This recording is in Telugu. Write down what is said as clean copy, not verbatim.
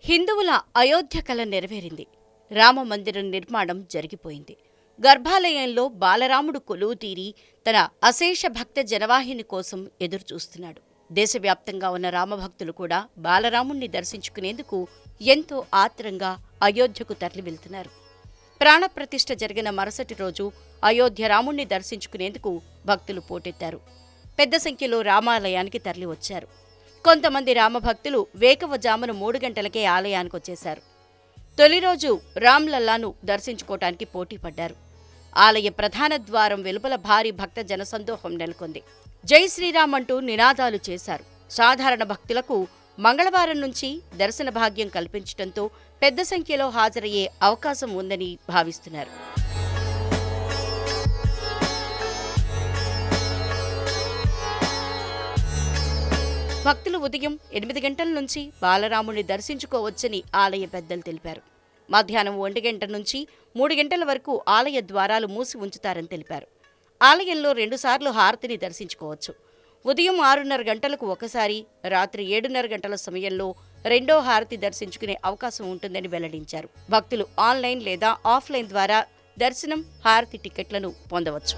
హిందువుల అయోధ్య కల నెరవేరింది. రామమందిరం నిర్మాణం జరిగిపోయింది. గర్భాలయంలో బాలరాముడు కొలువు తీరి తన అశేష భక్త జనవాహిని కోసం ఎదురుచూస్తున్నాడు. దేశవ్యాప్తంగా ఉన్న రామభక్తులు కూడా బాలరాముణ్ణి దర్శించుకునేందుకు ఎంతో ఆత్రంగా అయోధ్యకు తరలి వెళ్తున్నారు. ప్రాణప్రతిష్ఠ జరిగిన మరుసటి రోజు అయోధ్య రాముణ్ణి దర్శించుకునేందుకు భక్తులు పోటెత్తారు. పెద్ద సంఖ్యలో రామాలయానికి తరలివచ్చారు. కొంతమంది రామభక్తులు వేకువజామున 3 గంటలకే ఆలయానికొచ్చేశారు. తొలి రోజు రామ్లల్లాను దర్శించుకోవటానికి పోటీ పడ్డారు. ఆలయ ప్రధాన ద్వారం వెలుపల భారీ భక్త జనసందోహం నెలకొంది. జై శ్రీరామ్ అంటూ నినాదాలు చేశారు. సాధారణ భక్తులకు మంగళవారం నుంచి దర్శన భాగ్యం కల్పించడంతో పెద్ద సంఖ్యలో హాజరయ్యే అవకాశం ఉందని భావిస్తున్నారు. భక్తులు ఉదయం 8 గంటల నుంచి బాలరాముని దర్శించుకోవచ్చని ఆలయ పెద్దలు తెలిపారు. మధ్యాహ్నం 1 గంట నుంచి 3 గంటల వరకు ఆలయ ద్వారాలు మూసి ఉంచుతారని తెలిపారు. ఆలయంలో 2 సార్లు హారతిని దర్శించుకోవచ్చు. ఉదయం 6:30 గంటలకు ఒకసారి, రాత్రి 7:30 గంటల సమయంలో రెండో హారతి దర్శించుకునే అవకాశం ఉంటుందని వెల్లడించారు. భక్తులు ఆన్లైన్ లేదా ఆఫ్లైన్ ద్వారా దర్శనం, హారతి టికెట్లను పొందవచ్చు.